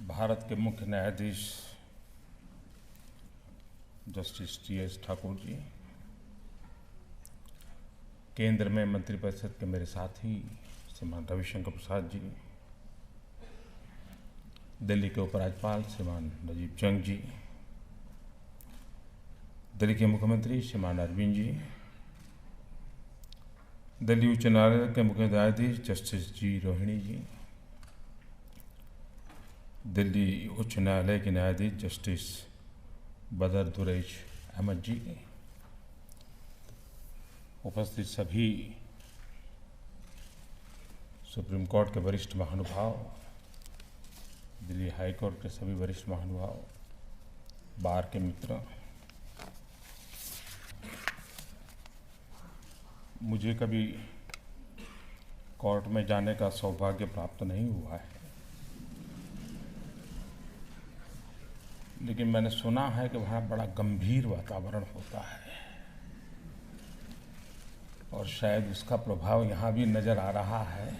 भारत के मुख्य न्यायाधीश जस्टिस टी.एस. ठाकुर जी, केंद्र में मंत्रिपरिषद के मेरे साथी श्रीमान रविशंकर प्रसाद जी, दिल्ली के उपराज्यपाल श्रीमान राजीव जंग जी, दिल्ली के मुख्यमंत्री श्रीमान अरविंद जी, दिल्ली उच्च न्यायालय के मुख्य न्यायाधीश जस्टिस जी रोहिणी जी, दिल्ली उच्च न्यायालय के न्यायाधीश जस्टिस बदर दुरैश अहमद जी, उपस्थित सभी सुप्रीम कोर्ट के वरिष्ठ महानुभाव, दिल्ली हाई कोर्ट के सभी वरिष्ठ महानुभाव, बार के मित्र, मुझे कभी कोर्ट में जाने का सौभाग्य प्राप्त नहीं हुआ है, लेकिन मैंने सुना है कि वहाँ बड़ा गंभीर वातावरण होता है और शायद उसका प्रभाव यहाँ भी नज़र आ रहा है।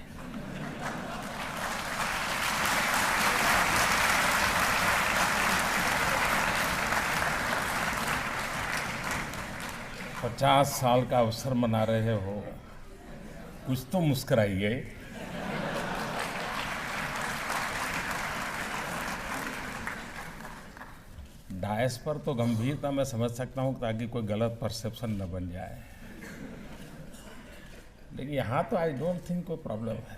पचास साल का अवसर मना रहे हो, कुछ तो मुस्कुराइए। डायस पर तो गंभीरता मैं समझ सकता हूँ ताकि कोई गलत परसेप्शन न बन जाए, लेकिन यहाँ तो आई डोंट थिंक कोई प्रॉब्लम है।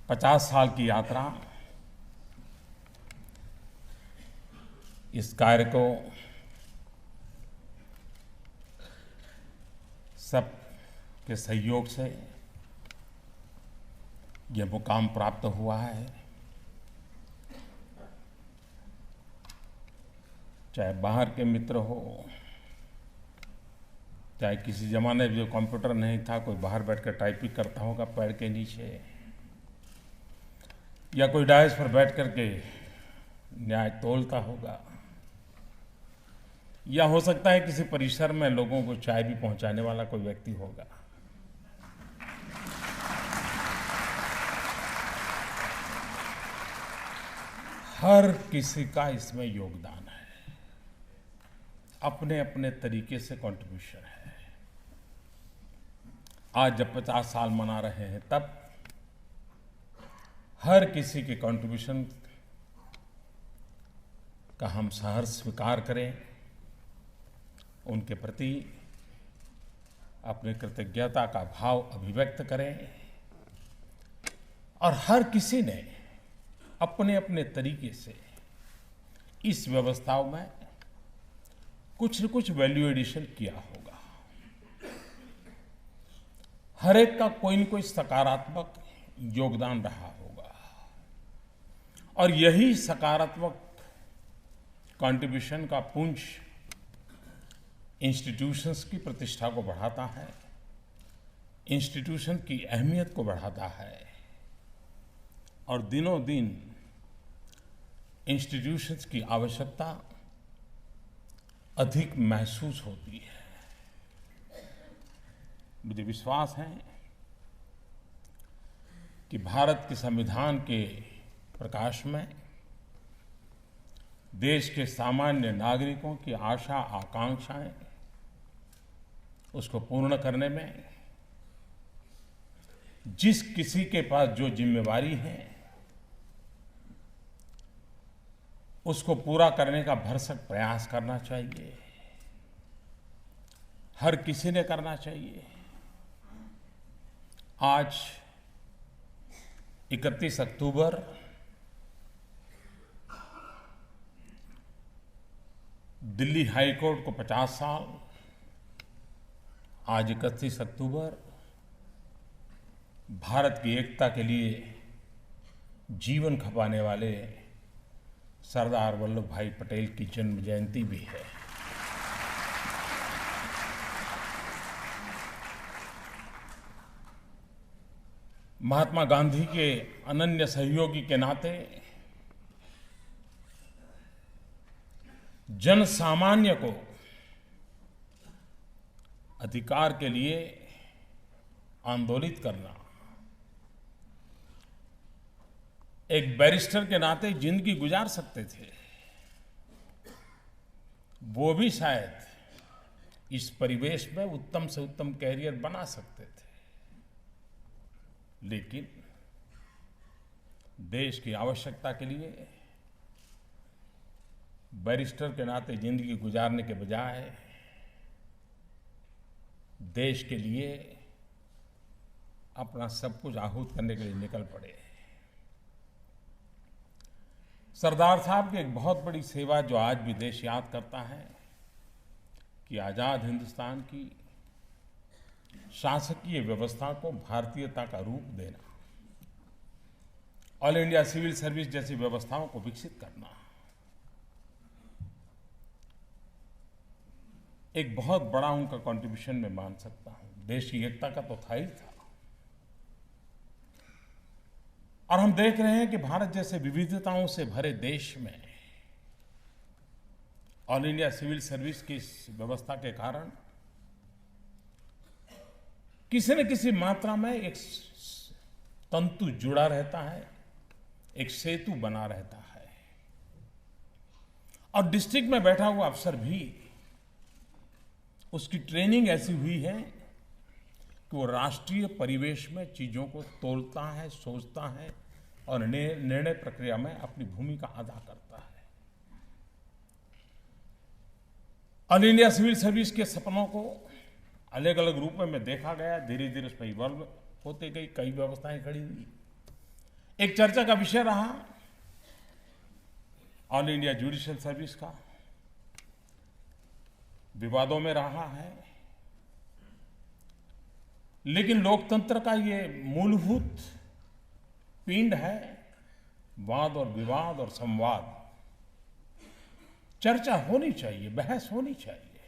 पचास साल की यात्रा, इस कार्य को सब के सहयोग से यह मुकाम प्राप्त हुआ है। चाहे बाहर के मित्र हो, चाहे किसी ज़माने में जो कंप्यूटर नहीं था, कोई बाहर बैठकर टाइपिंग करता होगा पैर के नीचे, या कोई डायस पर बैठ करके न्याय तोलता होगा, या हो सकता है किसी परिसर में लोगों को चाय भी पहुंचाने वाला कोई व्यक्ति होगा। हर किसी का इसमें योगदान है, अपने अपने तरीके से कंट्रीब्यूशन है। आज जब 50 साल मना रहे हैं, तब हर किसी के कंट्रीब्यूशन का हम सहर्ष स्वीकार करें, उनके प्रति अपनी कृतज्ञता का भाव अभिव्यक्त करें, और हर किसी ने अपने अपने तरीके से इस व्यवस्थाओं में कुछ न कुछ वैल्यू एडिशन किया होगा। हर एक का कोई न कोई सकारात्मक योगदान रहा होगा, और यही सकारात्मक कंट्रीब्यूशन का पुंज इंस्टीट्यूशंस की प्रतिष्ठा को बढ़ाता है, इंस्टीट्यूशन की अहमियत को बढ़ाता है, और दिनों दिन इंस्टीट्यूशंस की आवश्यकता अधिक महसूस होती है। मुझे विश्वास है कि भारत के संविधान के प्रकाश में देश के सामान्य नागरिकों की आशा आकांक्षाएं, उसको पूर्ण करने में जिस किसी के पास जो जिम्मेवारी है, उसको पूरा करने का भरसक प्रयास करना चाहिए। हर किसी ने करना चाहिए। आज 31 अक्टूबर दिल्ली हाई कोर्ट को 50 साल, आज 31 अक्टूबर भारत की एकता के लिए जीवन खपाने वाले सरदार वल्लभ भाई पटेल की जन्म जयंती भी है। महात्मा गांधी के अनन्य सहयोगी के नाते जन सामान्य को अधिकार के लिए आंदोलित करना, एक बैरिस्टर के नाते जिंदगी गुजार सकते थे, वो भी शायद इस परिवेश में उत्तम से उत्तम कैरियर बना सकते थे। लेकिन देश की आवश्यकता के लिए बैरिस्टर के नाते जिंदगी गुजारने के बजाय देश के लिए अपना सब कुछ आहूत करने के लिए निकल पड़े। सरदार साहब की एक बहुत बड़ी सेवा जो आज भी देश याद करता है कि आजाद हिंदुस्तान की शासकीय व्यवस्था को भारतीयता का रूप देना, ऑल इंडिया सिविल सर्विस जैसी व्यवस्थाओं को विकसित करना, एक बहुत बड़ा उनका कंट्रीब्यूशन मैं मान सकता हूं। देश की एकता का तो था ही था। और हम देख रहे हैं कि भारत जैसे विविधताओं से भरे देश में ऑल इंडिया सिविल सर्विस की इस व्यवस्था के कारण किसी न किसी मात्रा में एक तंतु जुड़ा रहता है, एक सेतु बना रहता है। और डिस्ट्रिक्ट में बैठा हुआ अफसर भी, उसकी ट्रेनिंग ऐसी हुई है कि वो राष्ट्रीय परिवेश में चीजों को तोलता है, सोचता है और निर्णय प्रक्रिया में अपनी भूमिका अदा करता है। ऑल इंडिया सिविल सर्विस के सपनों को अलग अलग रूप में देखा गया, धीरे धीरे उसमें इवॉल्व होते गई, कई व्यवस्थाएं खड़ी हुई। एक चर्चा का विषय रहा ऑल इंडिया जुडिशियल सर्विस का, विवादों में रहा है। लेकिन लोकतंत्र का ये मूलभूत पिंड है वाद और विवाद और संवाद। चर्चा होनी चाहिए, बहस होनी चाहिए।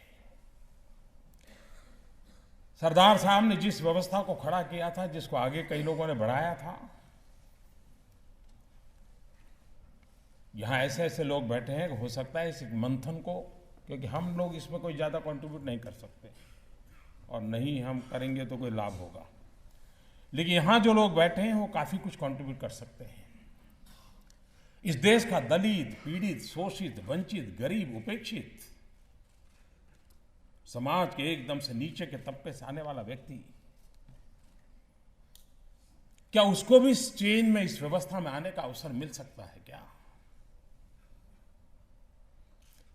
सरदार साहब ने जिस व्यवस्था को खड़ा किया था, जिसको आगे कई लोगों ने बढ़ाया था, यहां ऐसे ऐसे लोग बैठे हैं कि हो सकता है इस मंथन को, क्योंकि हम लोग इसमें कोई ज्यादा कंट्रीब्यूट नहीं कर सकते और नहीं हम करेंगे तो कोई लाभ होगा, लेकिन यहां जो लोग बैठे हैं वो काफी कुछ कंट्रीब्यूट कर सकते हैं। इस देश का दलित, पीड़ित, शोषित, वंचित, गरीब, उपेक्षित, समाज के एकदम से नीचे के तबके से आने वाला व्यक्ति, क्या उसको भी इस चेन में, इस व्यवस्था में आने का अवसर मिल सकता है क्या?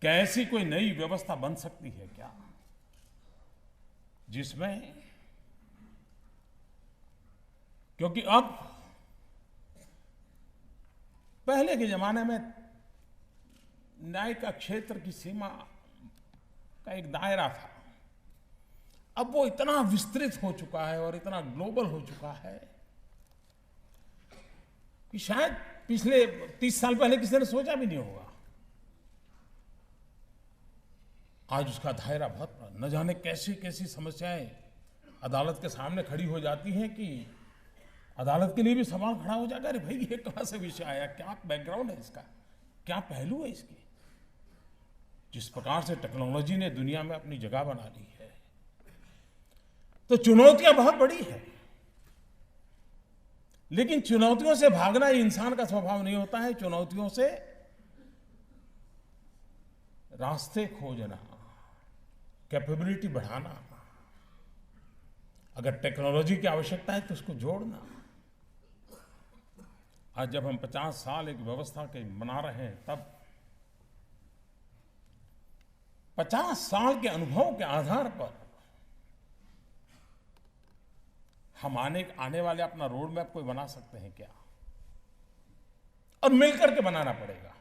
क्या ऐसी कोई नई व्यवस्था बन सकती है क्या, जिसमें, क्योंकि अब पहले के जमाने में न्याय का क्षेत्र की सीमा का एक दायरा था, अब वो इतना विस्तृत हो चुका है और इतना ग्लोबल हो चुका है कि शायद पिछले 30 साल पहले किसी ने सोचा भी नहीं होगा। आज उसका दायरा बहुत, न जाने कैसी कैसी समस्याएं अदालत के सामने खड़ी हो जाती हैं कि अदालत के लिए भी सवाल खड़ा हो जाएगा, अरे भाई ये कहां से विषय आया, क्या बैकग्राउंड है इसका, क्या पहलू है इसकी। जिस प्रकार से टेक्नोलॉजी ने दुनिया में अपनी जगह बना ली है, तो चुनौतियां बहुत बड़ी है। लेकिन चुनौतियों से भागना इंसान का स्वभाव नहीं होता है। चुनौतियों से रास्ते खोजना, कैपेबिलिटी बढ़ाना, अगर टेक्नोलॉजी की आवश्यकता है तो उसको जोड़ना। आज जब हम 50 साल एक व्यवस्था के बना रहे हैं, तब 50 साल के अनुभव के आधार पर हम आने वाले अपना रोड मैप कोई बना सकते हैं क्या? और मिलकर के बनाना पड़ेगा।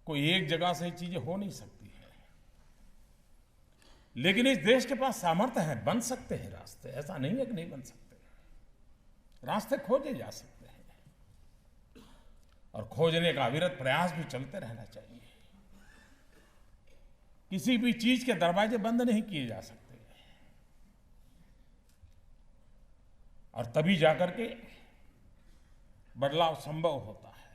कोई एक जगह से चीजें हो नहीं सकती है। लेकिन इस देश के पास सामर्थ्य है, बन सकते हैं रास्ते, ऐसा नहीं है कि नहीं बन सकते। रास्ते खोजे जा सकते हैं और खोजने का अविरत प्रयास भी चलते रहना चाहिए। किसी भी चीज के दरवाजे बंद नहीं किए जा सकते और तभी जाकर के बदलाव संभव होता है।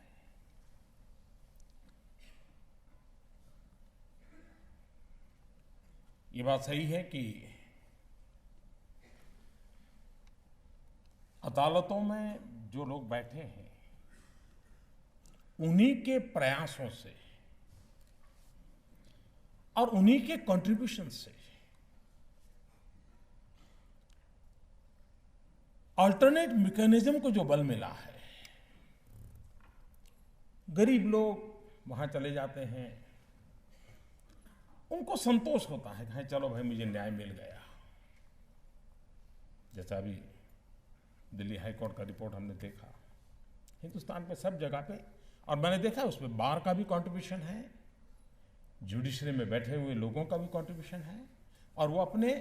ये बात सही है कि अदालतों में जो लोग बैठे हैं उन्हीं के प्रयासों से और उन्हीं के कंट्रीब्यूशन से अल्टरनेट मैकेनिज्म को जो बल मिला है, गरीब लोग वहां चले जाते हैं, उनको संतोष होता है कि चलो भाई मुझे न्याय मिल गया। जैसा अभी दिल्ली हाई कोर्ट का रिपोर्ट हमने देखा, हिंदुस्तान में सब जगह पे, और मैंने देखा उसमें बार का भी कंट्रीब्यूशन है, जुडिशरी में बैठे हुए लोगों का भी कंट्रीब्यूशन है, और वो अपने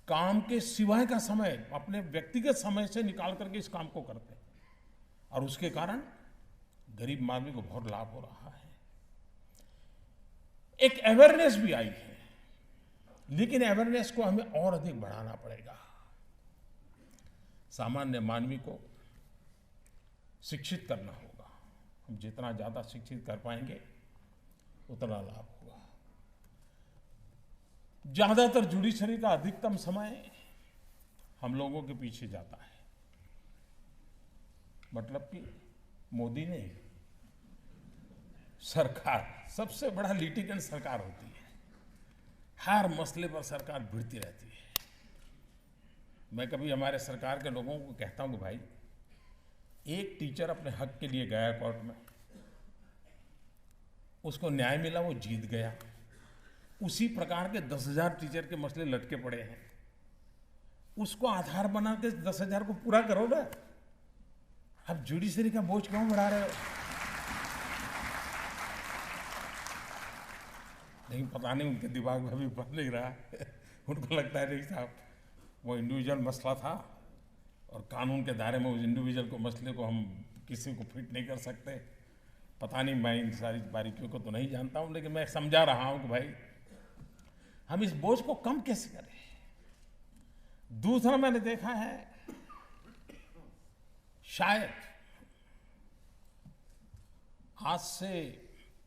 काम के सिवाय का समय अपने व्यक्तिगत समय से निकाल करके इस काम को करते हैं, और उसके कारण गरीब आदमी को बहुत लाभ हो रहा है। एक अवेयरनेस भी आई है, लेकिन अवेयरनेस को हमें और अधिक बढ़ाना पड़ेगा। सामान्य मानवी को शिक्षित करना होगा। हम जितना ज्यादा शिक्षित कर पाएंगे उतना लाभ होगा। ज्यादातर जुडिशरी का अधिकतम समय हम लोगों के पीछे जाता है, मतलब कि मोदी नहीं, सरकार सबसे बड़ा लिटिगेंट सरकार होती है। हर मसले पर सरकार भिड़ती रहती है। मैं कभी हमारे सरकार के लोगों को कहता हूं कि भाई, एक टीचर अपने हक के लिए गया कोर्ट में, उसको न्याय मिला, वो जीत गया। उसी प्रकार के 10,000 टीचर के मसले लटके पड़े हैं, उसको आधार बना के 10,000 को पूरा करो ना। अब जुडिशरी का बोझ क्यों बढ़ा रहे हो? नहीं, पता नहीं उनके दिमाग में अभी बन नहीं रहा है। उनको लगता है नहीं साहब, वो इंडिविजुअल मसला था और कानून के दायरे में उस इंडिविजुअल को मसले को हम किसी को फिट नहीं कर सकते। पता नहीं, मैं इन सारी बारीकियों को तो नहीं जानता हूं, लेकिन मैं समझा रहा हूं कि भाई हम इस बोझ को कम कैसे करें। दूसरा, मैंने देखा है शायद आज से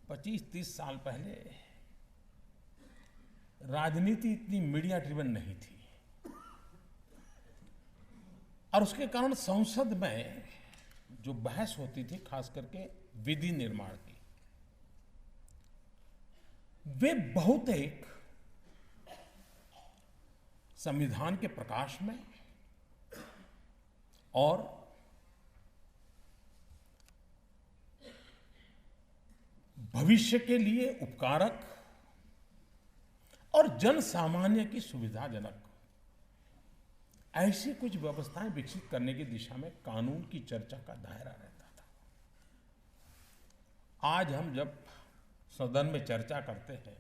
25-30 साल पहले राजनीति इतनी मीडिया ड्रिवन नहीं थी, और उसके कारण संसद में जो बहस होती थी, खास करके विधि निर्माण की, वे बहुत एक संविधान के प्रकाश में और भविष्य के लिए उपकारक और जन सामान्य की सुविधाजनक ऐसी कुछ व्यवस्थाएं विकसित करने की दिशा में कानून की चर्चा का दायरा रहता था। आज हम जब सदन में चर्चा करते हैं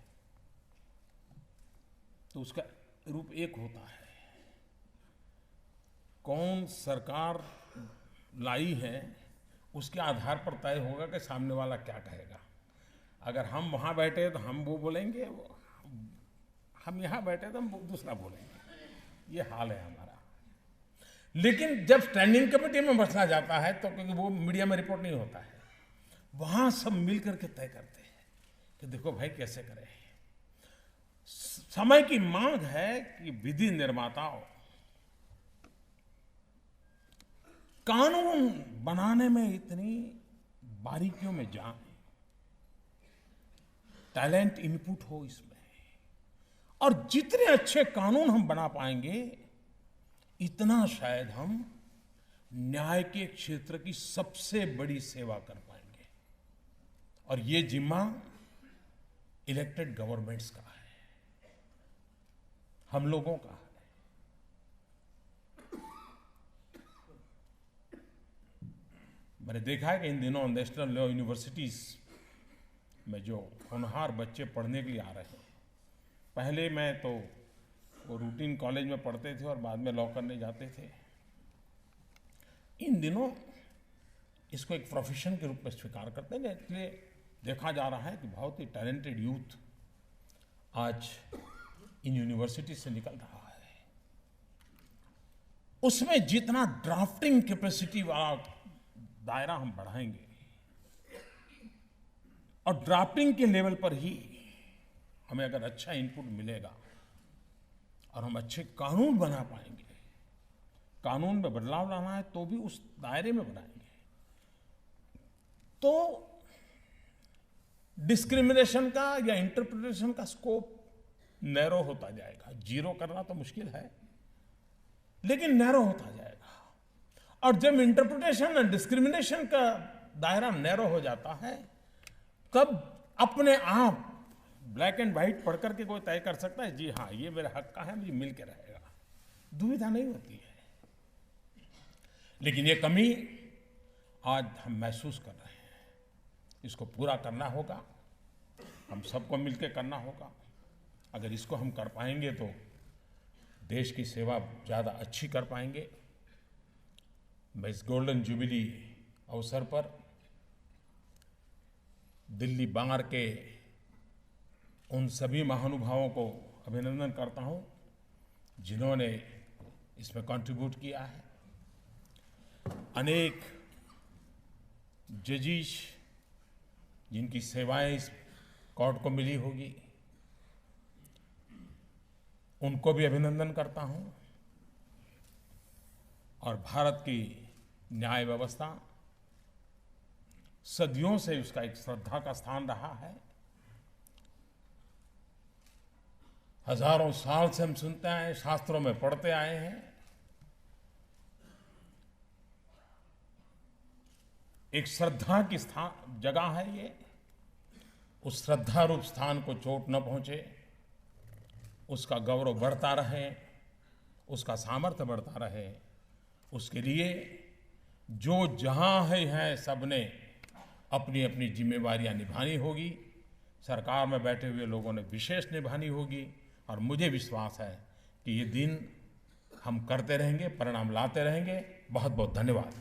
तो उसका रूप एक होता है, कौन सरकार लाई है उसके आधार पर तय होगा कि सामने वाला क्या कहेगा। अगर हम वहां बैठे तो हम वो बोलेंगे, हम यहां बैठे तो हम दूसरा बोलेंगे। ये हाल है हमारा। लेकिन जब स्टैंडिंग कमेटी में मसला जाता है तो, क्योंकि वो मीडिया में रिपोर्ट नहीं होता है, वहां सब मिलकर के तय करते हैं कि देखो भाई कैसे करें। समय की मांग है कि विधि निर्माताओं कानून बनाने में इतनी बारीकियों में जाएं, टैलेंट इनपुट हो इसमें, और जितने अच्छे कानून हम बना पाएंगे इतना शायद हम न्याय के क्षेत्र की सबसे बड़ी सेवा कर पाएंगे। और ये जिम्मा इलेक्टेड गवर्नमेंट्स का है, हम लोगों का है। मैंने देखा है कि इन दिनों नेशनल लॉ यूनिवर्सिटीज में जो होनहार बच्चे पढ़ने के लिए आ रहे हैं, पहले मैं तो वो रूटीन कॉलेज में पढ़ते थे और बाद में लॉ करने जाते थे, इन दिनों इसको एक प्रोफेशन के रूप में स्वीकार करते हैं। इसलिए देखा जा रहा है कि बहुत ही टैलेंटेड यूथ आज इन यूनिवर्सिटी से निकल रहा है। उसमें जितना ड्राफ्टिंग कैपेसिटी वाला दायरा हम बढ़ाएंगे और ड्राफ्टिंग के लेवल पर ही हमें अगर अच्छा इनपुट मिलेगा और हम अच्छे कानून बना पाएंगे, कानून में बदलाव लाना है तो भी उस दायरे में बनाएंगे, तो डिस्क्रिमिनेशन का या इंटरप्रिटेशन का स्कोप नैरो होता जाएगा। जीरो करना तो मुश्किल है, लेकिन नैरो होता जाएगा। और जब इंटरप्रिटेशन और डिस्क्रिमिनेशन का दायरा नैरो हो जाता है, तब अपने आप ब्लैक एंड व्हाइट पढ़ करके कोई तय कर सकता है, जी हाँ ये मेरे हक का है, मुझे मिल के रहेगा। दुविधा नहीं होती है। लेकिन ये कमी आज हम महसूस कर रहे हैं, इसको पूरा करना होगा, हम सबको मिलकर करना होगा। अगर इसको हम कर पाएंगे तो देश की सेवा ज़्यादा अच्छी कर पाएंगे। मैं इस गोल्डन जुबिली अवसर पर दिल्ली बार के उन सभी महानुभावों को अभिनंदन करता हूं जिन्होंने इसमें कंट्रीब्यूट किया है। अनेक जजिस जिनकी सेवाएं इस कोर्ट को मिली होगी, उनको भी अभिनंदन करता हूं। और भारत की न्याय व्यवस्था सदियों से उसका एक श्रद्धा का स्थान रहा है। हजारों साल से हम सुनते आए हैं, शास्त्रों में पढ़ते आए हैं। एक श्रद्धा की जगह है ये। उस श्रद्धा रूप स्थान को चोट न पहुंचे, उसका गौरव बढ़ता रहे, उसका सामर्थ्य बढ़ता रहे, उसके लिए जो जहां है सबने अपनी अपनी जिम्मेवारियां निभानी होगी। सरकार में बैठे हुए लोगों ने विशेष निभानी होगी। और मुझे विश्वास है कि ये दिन हम करते रहेंगे, परिणाम लाते रहेंगे। बहुत बहुत धन्यवाद।